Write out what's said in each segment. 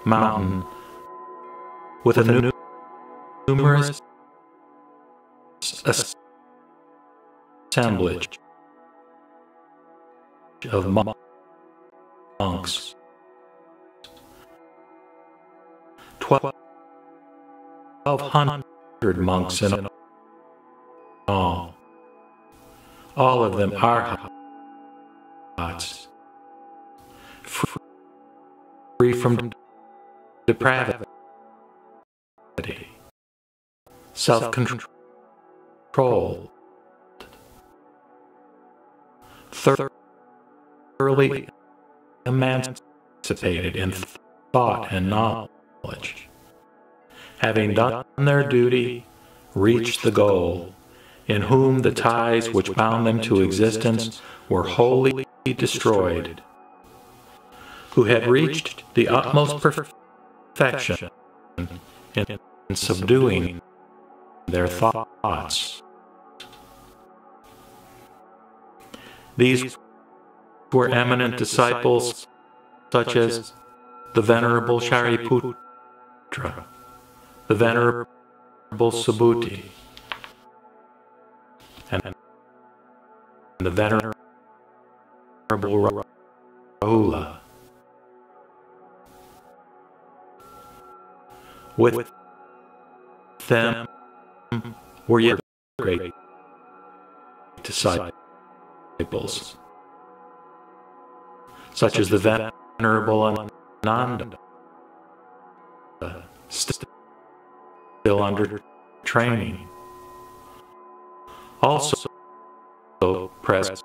mountain with a numerous assemblage of monks. 1,200 monks in all. All of them arhats, free from depravity, self-control, thoroughly emancipated in thought and knowledge, having done their duty, reached the goal, in whom the ties which bound them to existence were wholly destroyed, who had reached the utmost perfection in subduing their thoughts. These were eminent disciples such as the Venerable Shariputra, the Venerable Subhuti, and the Venerable Rahula. With them were yet great disciples, such as the Venerable Ananda, still under training. Also present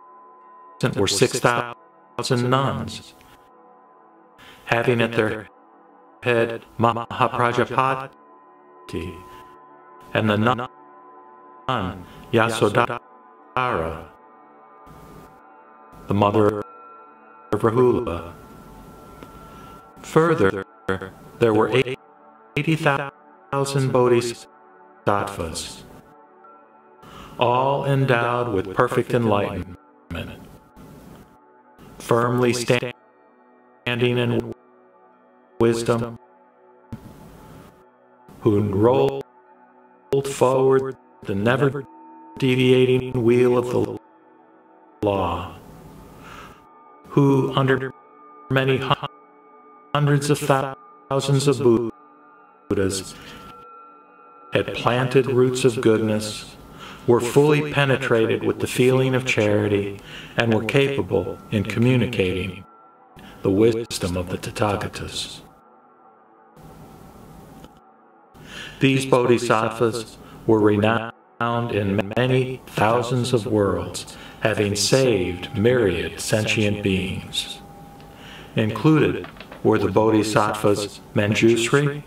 were 6,000 nuns, having at their head Mahaprajapati and the nun Yasodhara, the mother of Rahula. Further, there were 80,000 bodhisattvas, all endowed with perfect enlightenment, firmly standing in wisdom, who rolled forward the never-deviating wheel of the law, who, under many hundreds of thousands of Buddhas, had planted roots of goodness, were fully penetrated with the feeling of charity, and were capable in communicating the wisdom of the Tathagatas. These bodhisattvas were renowned in many thousands of worlds, having saved myriad sentient beings. Included were the bodhisattvas Manjusri,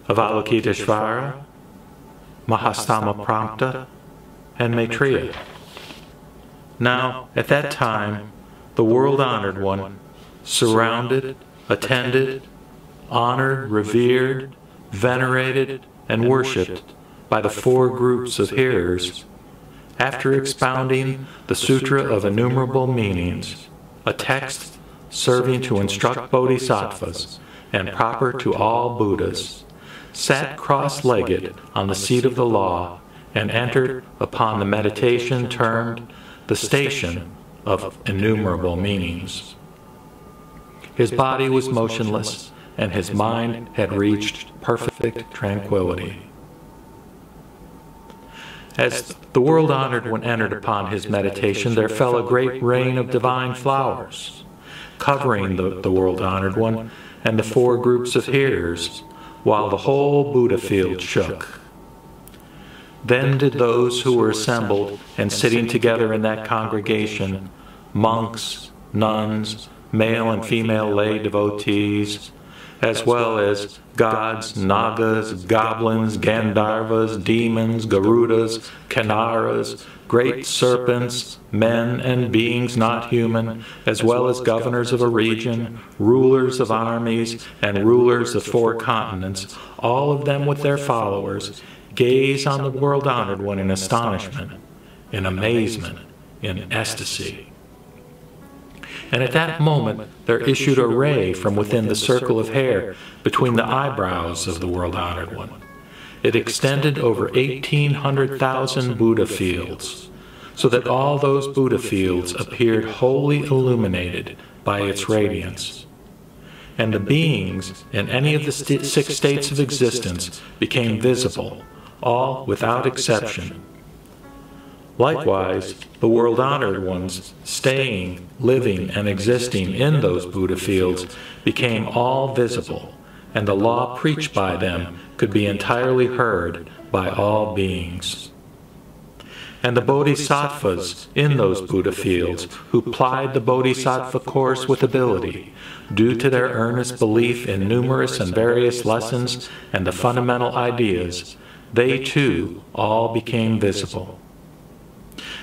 Avalokiteshvara, Mahastama-Pramta, and Maitreya. Now, at that time, the world-honored one, surrounded, attended, honored, revered, venerated, and worshipped by the four groups of hearers, after expounding the Sutra of Innumerable Meanings, a text serving to instruct bodhisattvas and proper to all Buddhas, sat cross-legged on the seat of the law and entered upon the meditation termed the Station of Innumerable Meanings. His body was motionless, and his mind had reached perfect tranquility. As the world-honored one entered upon his meditation, there fell a great rain of divine flowers, covering the world-honored one and the four groups of hearers, while the whole Buddha field shook. Then did those who were assembled and sitting together in that congregation, monks, nuns, male and female lay devotees, as well as gods, nagas, goblins, gandharvas, demons, garudas, kanaras, great serpents, men and beings not human, as well as governors of a region, rulers of armies, and rulers of 4 continents, all of them with their followers, gaze on the world-honored one in astonishment, in amazement, in ecstasy. And at that moment there issued a ray from within the circle of hair between the eyebrows of the world-honored one. It extended over 1,800,000 Buddha fields, so that all those Buddha fields appeared wholly illuminated by its radiance. And the beings in any of the six states of existence became visible, all without exception. Likewise, the world-honored ones, staying, living, and existing in those Buddha fields, became all visible, and the law preached by them could be entirely heard by all beings. And the bodhisattvas in those Buddha fields, who plied the bodhisattva course with ability, due to their earnest belief in numerous and various lessons and the fundamental ideas, they too all became visible.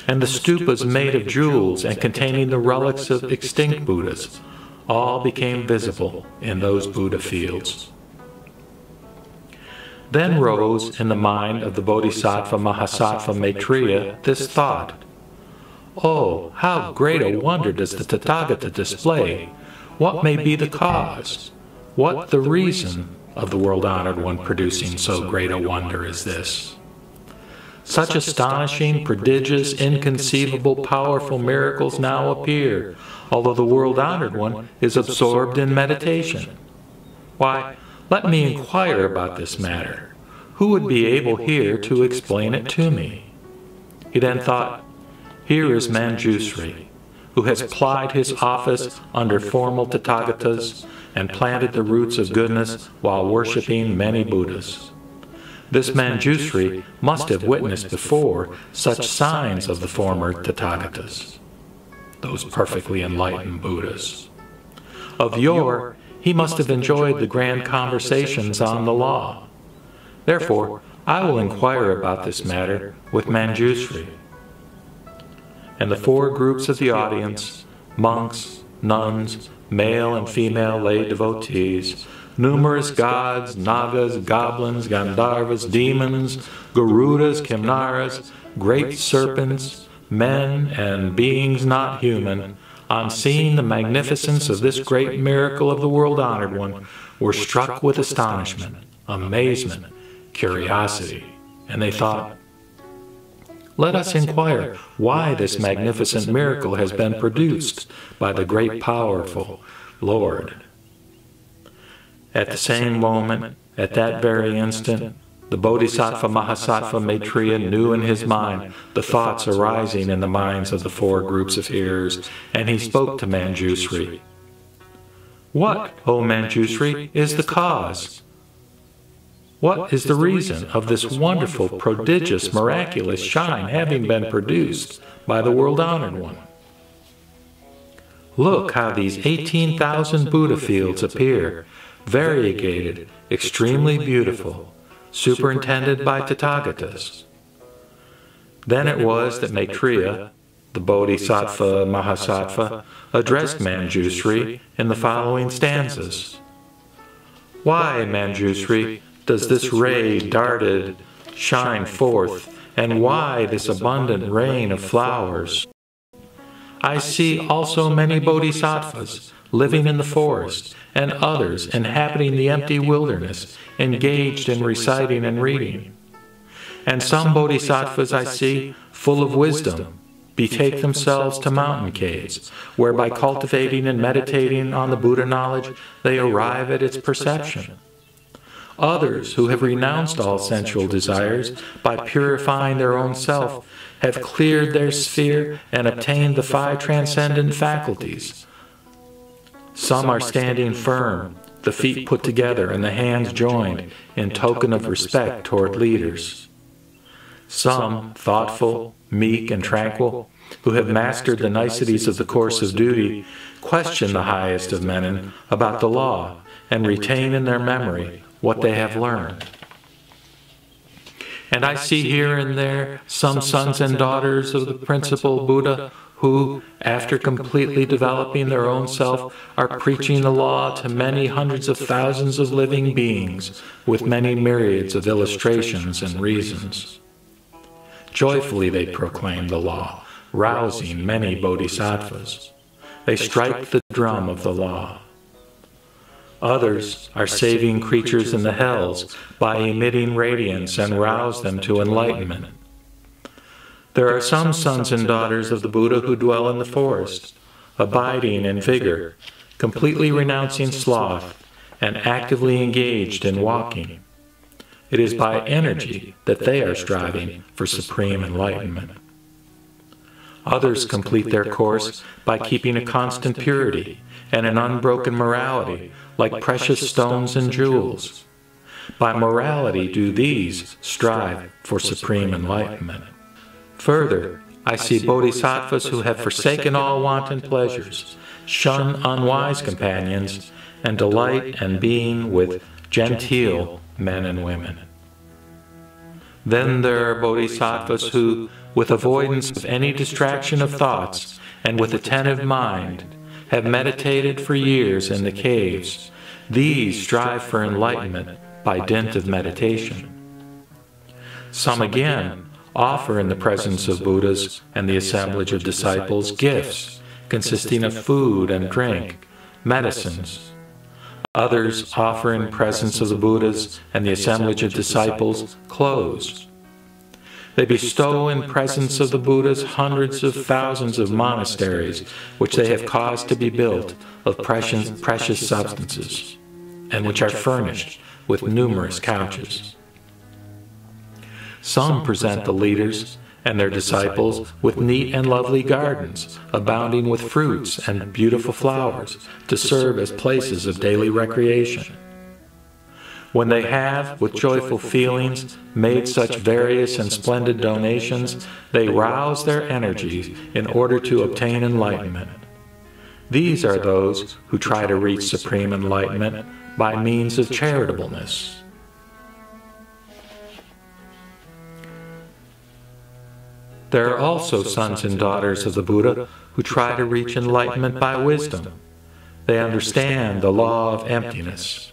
And the stupas made of jewels and containing the relics of extinct Buddhas all became visible in those Buddha fields. Then rose in the mind of the Bodhisattva Mahasattva Maitreya this thought: "Oh, how great a wonder does the Tathagata display! What may be the cause? What the reason of the world-honored one producing so great a wonder as this? Such astonishing, prodigious, inconceivable, powerful miracles now appear, although the world-honored one is absorbed in meditation. Why, let me inquire about this matter. Who would be able here to explain it to me?" He then thought, "Here is Manjusri, who has plied his office under formal Tathagatas and planted the roots of goodness while worshipping many Buddhas. This Manjusri must have witnessed before such signs of the former Tathagatas, those perfectly enlightened Buddhas. Of yore, he must have enjoyed the grand conversations on the law. Therefore, I will inquire about this matter with Manjusri." And the four groups of the audience, monks, nuns, male and female lay devotees, numerous gods, nagas, goblins, gandharvas, demons, garudas, kimnaras, great serpents, men and beings not human, on seeing the magnificence of this great miracle of the world-honored one, were struck with astonishment, amazement, curiosity, and they thought, "Let us inquire why this magnificent miracle has been produced by the great powerful Lord." At the same moment, at that very instant, the Bodhisattva Mahasattva Maitreya knew in his mind the thoughts arising in the minds of the four groups of hearers, and he spoke to Manjusri. "What, O Manjusri, is the cause? What is the reason of this wonderful, prodigious, miraculous shine having been produced by the world-honored one? Look how these 18,000 Buddha fields appear, variegated, extremely beautiful, superintended by Tathagatas." Then it was that Maitreya, the Bodhisattva Mahasattva, addressed Manjusri in the following stanzas. "Why, Manjusri, does this ray darted shine forth, and why this abundant rain of flowers? I see also many bodhisattvas living in the forest, and others inhabiting the empty wilderness, engaged in reciting and reading. And some bodhisattvas I see, full of wisdom, betake themselves to mountain caves, where by cultivating and meditating on the Buddha knowledge, they arrive at its perception. Others, who have renounced all sensual desires by purifying their own self, have cleared their sphere and obtained the 5 transcendent faculties. Some are standing firm, the feet put together and the hands joined, in token of respect toward leaders. Some, thoughtful, meek, and tranquil, who have mastered the niceties of the course of duty, question the highest of men about the law and retain in their memory what they have learned. And I see here and there some sons and daughters of the principal Buddha who, after completely developing their own self, are preaching the law to many hundreds of thousands of living beings with many myriads of illustrations and reasons. Joyfully they proclaim the law, rousing many bodhisattvas. They strike the drum of the law. Others are saving creatures in the hells by emitting radiance and rouse them to enlightenment. There are some sons and daughters of the Buddha who dwell in the forest, abiding in vigor, completely renouncing sloth, and actively engaged in walking. It is by energy that they are striving for supreme enlightenment. Others complete their course by keeping a constant purity and an unbroken morality, like precious stones and jewels. By morality do these strive for supreme enlightenment. Further, I see bodhisattvas who have forsaken all wanton pleasures, shun unwise companions, and delight in being with genteel men and women. Then there are bodhisattvas who, with avoidance of any distraction of thoughts and with attentive mind, have meditated for years in the caves. These strive for enlightenment by dint of meditation. Some again offer in the presence of Buddhas and the assemblage of disciples gifts consisting of food and drink, medicines. Others offer in presence of the Buddhas and the assemblage of disciples clothes. They bestow in presence of the Buddhas hundreds of thousands of monasteries which they have caused to be built of precious substances, and which are furnished with numerous couches. Some present the leaders and their disciples with neat and lovely gardens, abounding with fruits and beautiful flowers, to serve as places of daily recreation. When they have, with joyful feelings, made such various and splendid donations, they rouse their energies in order to obtain enlightenment. These are those who try to reach supreme enlightenment by means of charitableness. There are also sons and daughters of the Buddha who try to reach enlightenment by wisdom. They understand the law of emptiness,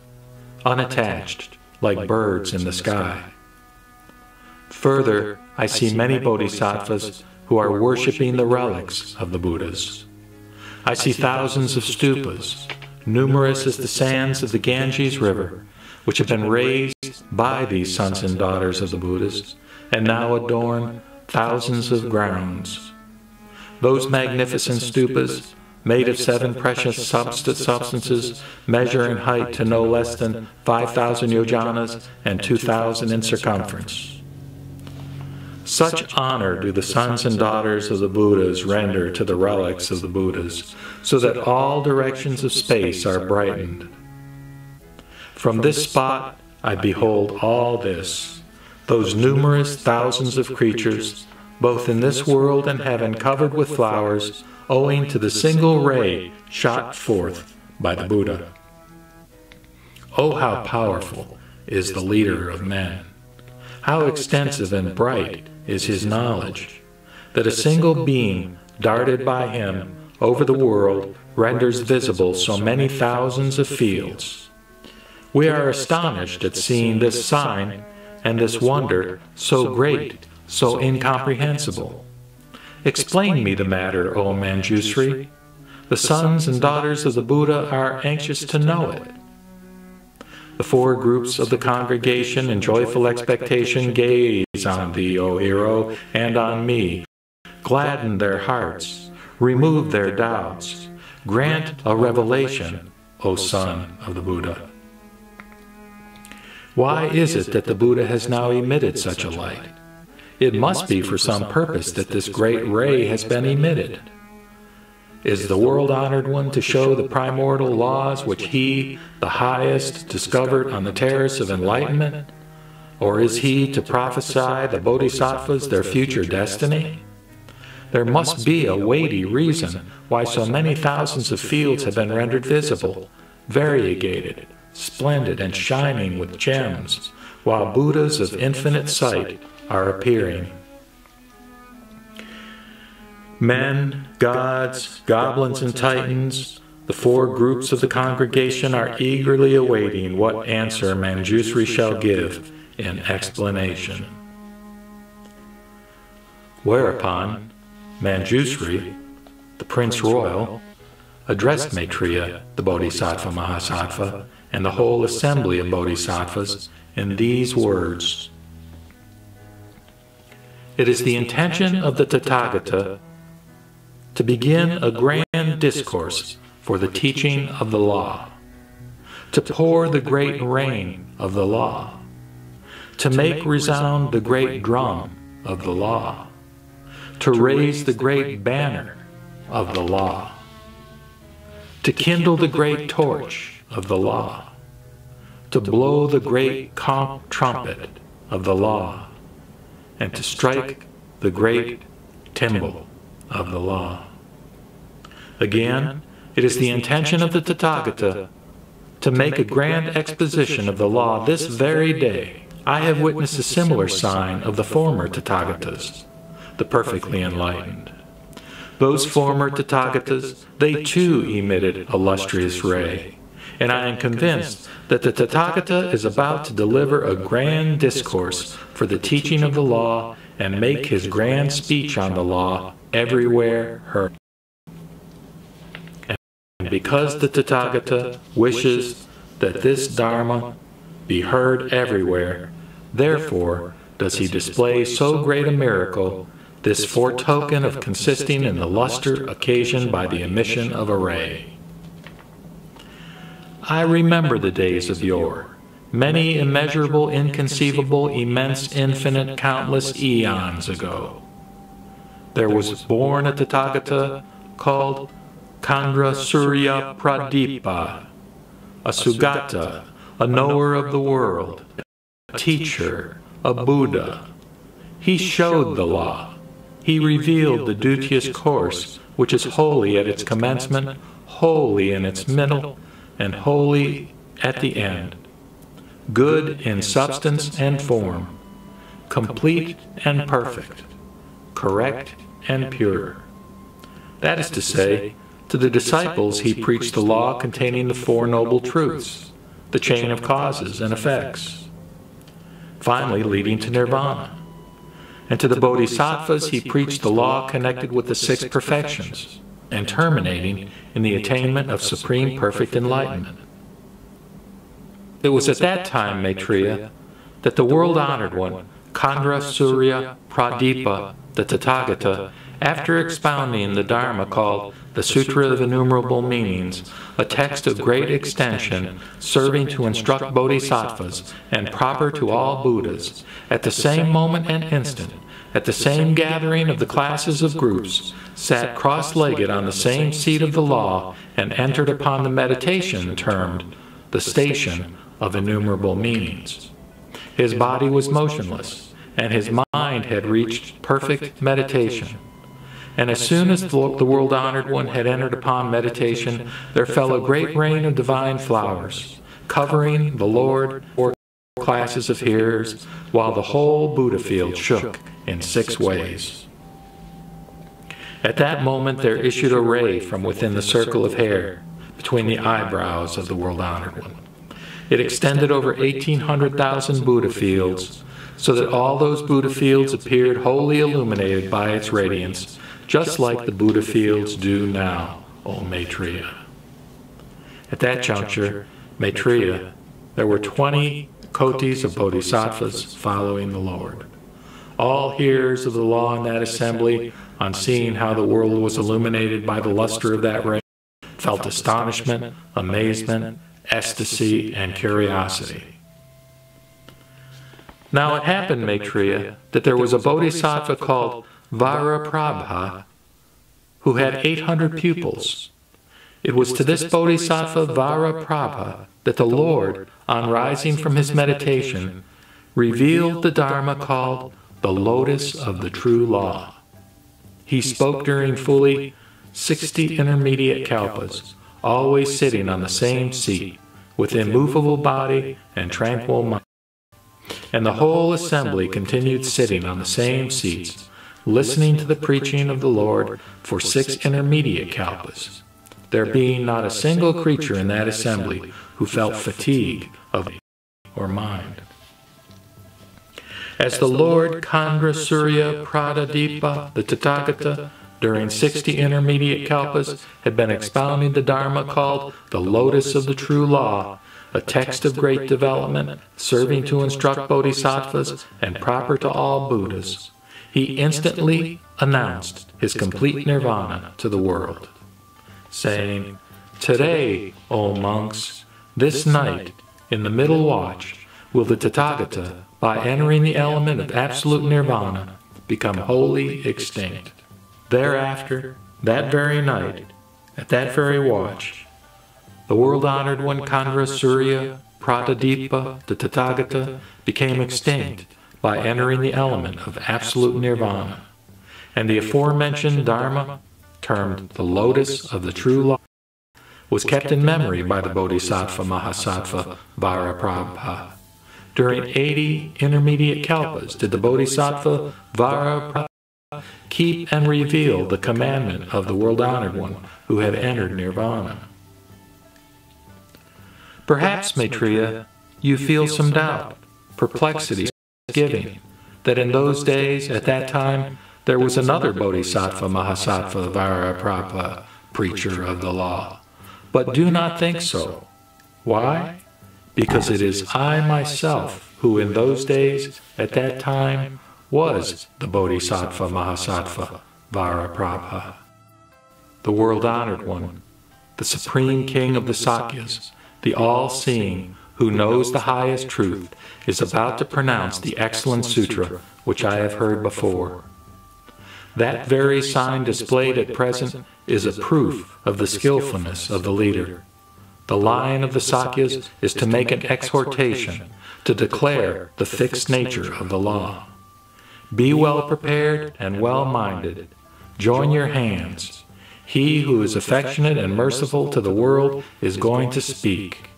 unattached, like birds in the sky. Further, I see many bodhisattvas who are worshipping the relics of the Buddhas. I see thousands of stupas, numerous as the sands of the Ganges River, which have been raised by these sons and daughters of the Buddhas, and now adorn thousands of grounds. Those magnificent stupas, made of 7 precious substances, measure in height to no less than 5,000 yojanas and 2,000 in circumference. Such honor do the sons and daughters of the Buddhas render to the relics of the Buddhas, so that all directions of space are brightened. From this spot I behold all this, those numerous thousands of creatures, both in this world and heaven, covered with flowers, owing to the single ray shot forth by the Buddha. Oh, how powerful is the leader of men! How extensive and bright is his knowledge, that a single beam darted by him over the world renders visible so many thousands of fields. We are astonished at seeing this sign and this wonder so great, so incomprehensible. Explain me the matter, O Manjusri. The sons and daughters of the Buddha are anxious to know it. The 4 groups of the congregation in joyful expectation gaze on thee, O hero, and on me. Gladden their hearts, remove their doubts, grant a revelation, O son of the Buddha. Why is it that the Buddha has now emitted such a light? It must be for some purpose that this great ray has been emitted. Is the world-honored one to show the primordial laws which he, the highest, discovered on the terrace of enlightenment? Or is he to prophesy the bodhisattvas their future destiny? There must be a weighty reason why so many thousands of fields have been rendered visible, variegated, splendid, and shining with gems, while Buddhas of infinite sight are appearing. Men, gods, goblins, and titans, the 4 groups of the congregation are eagerly awaiting what answer Manjusri shall give in explanation. Whereupon Manjusri, the Prince Royal, addressed Maitreya, the Bodhisattva Mahasattva, and the whole assembly of Bodhisattvas in these words. It is the intention of the Tathagata to begin a grand discourse for the teaching of the law, to pour the great rain of the law, to make resound the great drum of the law, to raise the great banner of the law, to kindle the great torch of the law, to blow the great trumpet of the law, and to strike the great timbrel of the law. Again, it is the intention of the Tathagata to make a grand exposition of the law this very day. I have witnessed a similar sign of the former Tathagatas, the perfectly enlightened. Those former Tathagatas, they too emitted a lustrous ray, and I am convinced that the Tathagata is about to deliver a grand discourse for the teaching of the law and make his grand speech on the law everywhere heard. And because the Tathagata wishes that this Dharma be heard everywhere, therefore does he display so great a miracle, this foretoken of consisting in the luster occasioned by the emission of a ray. I remember the days of yore, many immeasurable, inconceivable, immense, infinite, countless eons ago. There was born a Tathagata called Chandra Surya Pradipa, a Sugata, a knower of the world, a teacher, a Buddha. He showed the law. He revealed the duteous course, which is holy at its commencement, holy in its middle, and holy at the end, good in substance and form, complete and perfect, correct and pure. That is to say, to the disciples he preached the law containing the Four Noble Truths, the chain of causes and effects, finally leading to nirvana. And to the Bodhisattvas he preached the law connected with the six perfections, and terminating in the attainment of supreme perfect enlightenment. It was at that time, Maitreya, that the world-honored one, Chandra Surya Pradipa, the Tathagata, after expounding the Dharma called the Sutra of Innumerable Meanings, a text of great extension serving to instruct bodhisattvas and proper to all Buddhas, at the same moment and instant, at the same gathering of the classes of groups, sat cross-legged on the same seat of the law and entered upon the meditation termed the Station of Innumerable Meanings. His body was motionless, and his mind had reached perfect meditation. And as soon as the world-honored one had entered upon meditation, there fell a great rain of divine flowers, covering the Lord or classes of hearers, while the whole Buddha field shook in 6 ways. At that moment there issued a ray from within the circle of hair between the eyebrows of the world-honored one. It extended over 1,800,000 Buddha fields, so that all those Buddha fields appeared wholly illuminated by its radiance, just like the Buddha fields do now, O Maitreya. At that juncture, Maitreya, there were 20 kotis of bodhisattvas following the Lord. All hearers of the law in that assembly, on seeing how the world was illuminated by the luster of that ray, felt astonishment, amazement, ecstasy, and curiosity. Now it happened, Maitreya, that there was a bodhisattva called Varaprabha who had 800 pupils. It was to this bodhisattva Varaprabha that the Lord, on rising from his meditation, revealed the Dharma called the Lotus of the True Law. He spoke during fully 60 intermediate kalpas, always sitting on the same seat, with immovable body and tranquil mind. And the whole assembly continued sitting on the same seats, listening to the preaching of the Lord for 6 intermediate kalpas, there being not a single creature in that assembly who felt fatigue of or mind. As the Lord Chandra Surya Pradipa, the Tathagata, during 60 intermediate kalpas, had been expounding the Dharma called the Lotus of the True Law, a text of great development, serving to instruct bodhisattvas and proper to all Buddhas. He instantly announced his complete nirvana to the world, saying, "Today, O monks, this night, in the middle watch, will the Tathagata, by entering the element of absolute nirvana, become wholly extinct." Thereafter, that very night, at that very watch, the world-honored one Khandra Surya Pratadipa, the Tathagata, became extinct by entering the element of absolute nirvana, and the aforementioned Dharma, termed the Lotus of the True Law, was kept in memory by the Bodhisattva Mahasattva Vajraprabha. During 80 intermediate kalpas did the Bodhisattva Vajraprabha keep and reveal the commandment of the world-honored one who had entered nirvana. Perhaps, Maitreya, you feel some doubt, perplexity, misgiving, that in those days, at that time, there was another Bodhisattva Mahasattva Vajraprabha, preacher of the law. But do not think so. Why? Because it is I myself who in those days, at that time, was the Bodhisattva Mahasattva Vajraprabha. The world-honored one, the supreme king of the Sakyas, the all-seeing, who knows the highest truth, is about to pronounce the excellent sutra which I have heard before. That very sign displayed at present is a proof of the skillfulness of the leader. The line of the Sakyas is to make an exhortation, to declare the fixed nature of the law. Be well prepared and well-minded. Join your hands. He who is affectionate and merciful to the world is going to speak.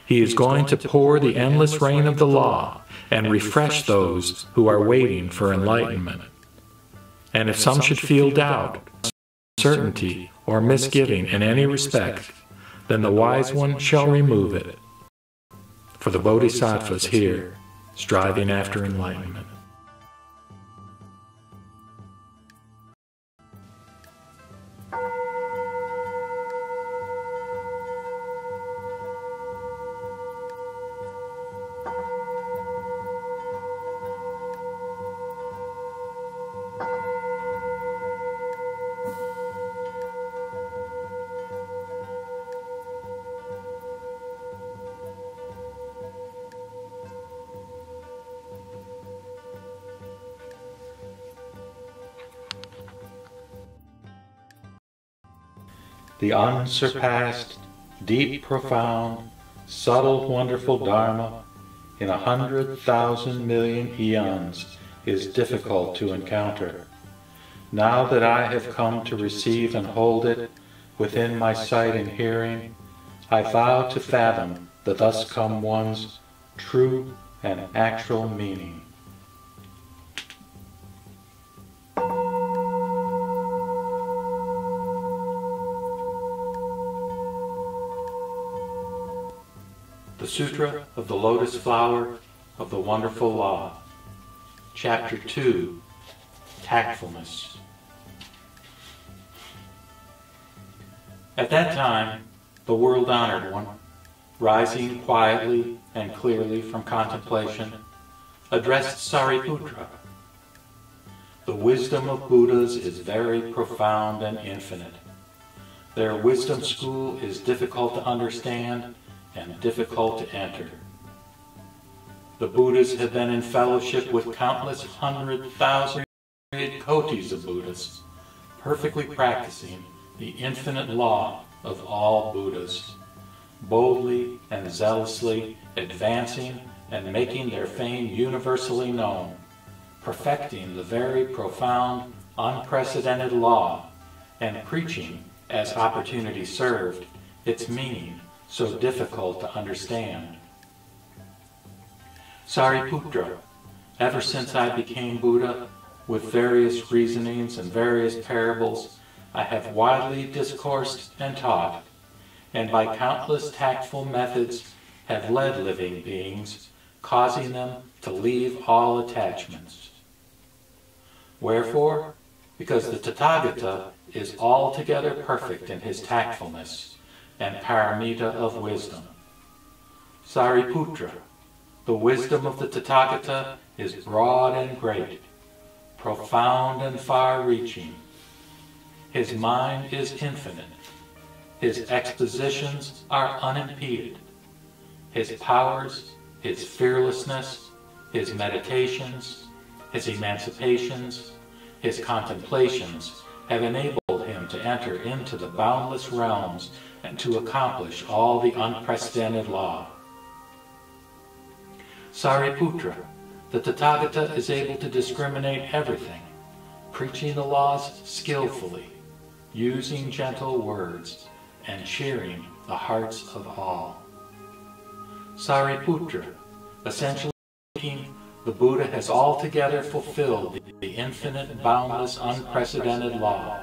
He is going to pour the endless rain of the law and refresh those who are waiting for enlightenment. And if some should feel doubt, uncertainty, or misgiving in any respect, then the wise one shall remove it. For the Bodhisattvas here, striving after enlightenment. The unsurpassed, deep, profound, subtle, wonderful Dharma in 100,000 million eons is difficult to encounter. Now that I have come to receive and hold it within my sight and hearing, I vow to fathom the thus come one's true and actual meaning. The Sutra of the Lotus Flower of the Wonderful Law. Chapter 2, Tactfulness. At that time, the world-honored one, rising quietly and clearly from contemplation, addressed Sariputra. The wisdom of Buddhas is very profound and infinite. Their wisdom school is difficult to understand and difficult to enter. The Buddhas have been in fellowship with countless 100,000 kotis of Buddhas, perfectly practicing the infinite law of all Buddhas, boldly and zealously advancing and making their fame universally known, perfecting the very profound, unprecedented law, and preaching, as opportunity served, its meaning so difficult to understand. Sariputra, ever since I became Buddha, with various reasonings and various parables, I have widely discoursed and taught, and by countless tactful methods have led living beings, causing them to leave all attachments. Wherefore, because the Tathagata is altogether perfect in his tactfulness and paramita of wisdom. Sariputra, the wisdom of the Tathagata is broad and great, profound and far-reaching. His mind is infinite. His expositions are unimpeded. His powers, his fearlessness, his meditations, his emancipations, his contemplations have enabled him to enter into the boundless realms and to accomplish all the unprecedented law. Sariputra, the Tathagata is able to discriminate everything, preaching the laws skillfully, using gentle words, and cheering the hearts of all. Sariputra, essentially speaking, the Buddha has altogether fulfilled the infinite, boundless, unprecedented law.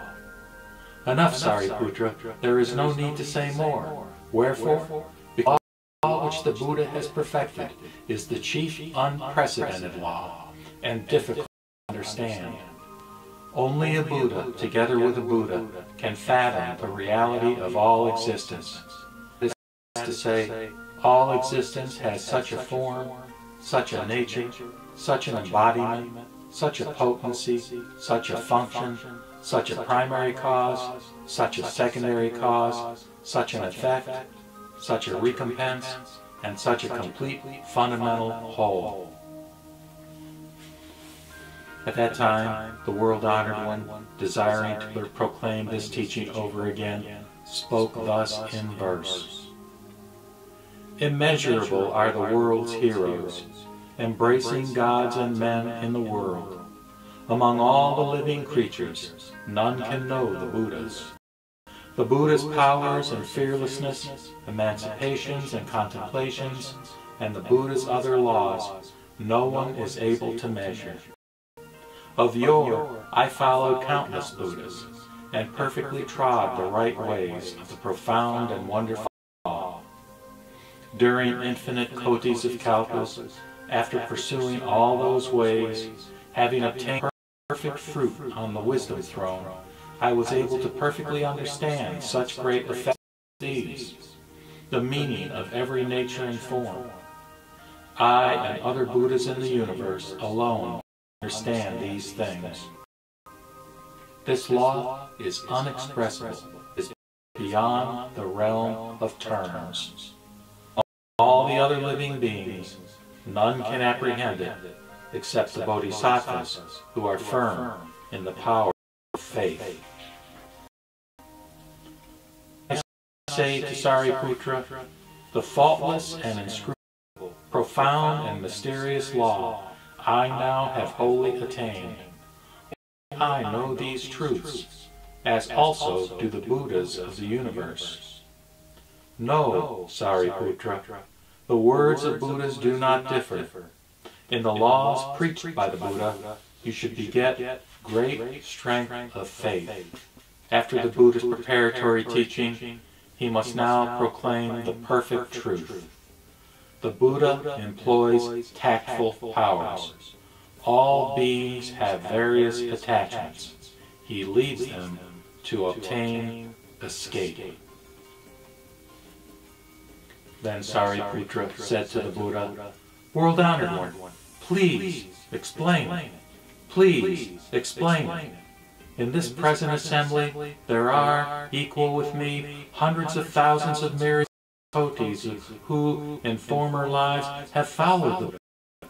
Enough, Sariputra, there is no need to say more. Wherefore? Because the law which the Buddha has perfected is the chief unprecedented law, and difficult to understand. Only a Buddha, together with a Buddha, can fathom the reality of all existence. This is to say, all existence has such a form, such a nature, such an embodiment, such a potency, such a function, such a primary cause, such a secondary cause, such an effect, such a recompense, and such a complete fundamental whole. At that time, the world-honored one, desiring to proclaim this teaching over again, spoke thus in verse. Immeasurable are the world's heroes, embracing gods and men in the world. Among all the living creatures, none can know the Buddhas. The Buddha's powers and fearlessness, emancipations and contemplations, and the Buddha's other laws, no one is able to measure. Of yore, I followed countless Buddhas, and perfectly trod the right ways of the profound and wonderful law. During infinite kotis of kalpas, after pursuing all those ways, having obtained perfect fruit on the wisdom throne, I was able to perfectly understand such great effects as these, the meaning of every nature and form. I and other Buddhas in the universe alone understand these things. This law is unexpressible, is beyond the realm of terms. All the other living beings, none can apprehend it, except the bodhisattvas who are firm in the power of faith. I say to Sariputra, the faultless and inscrutable, profound and mysterious law I now have wholly attained. I know these truths, as also do the Buddhas of the universe. Know, Sariputra, the words of Buddhas do not differ. In the laws preached by the Buddha, you should beget great strength of faith. After the Buddha's preparatory teaching, he must now proclaim the perfect truth. The Buddha employs tactful powers. All beings have various attachments. He leads them to obtain escape. Then Sariputra said to the Buddha, World-honored one, please explain. Please explain. In this present assembly, there are, equal with me, hundreds of thousands of myriad devotees who, in former lives, have followed the Buddha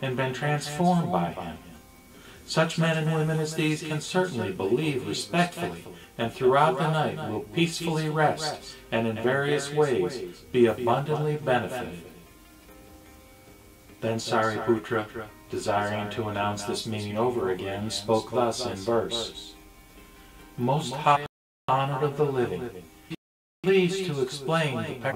and been transformed by him. Such men and women as these can certainly believe respectfully, and throughout the night will peacefully rest, and in various ways be abundantly benefited. Then Sariputra, desiring to announce this meaning over again, spoke thus in verse. Most high honored of the living, please to explain the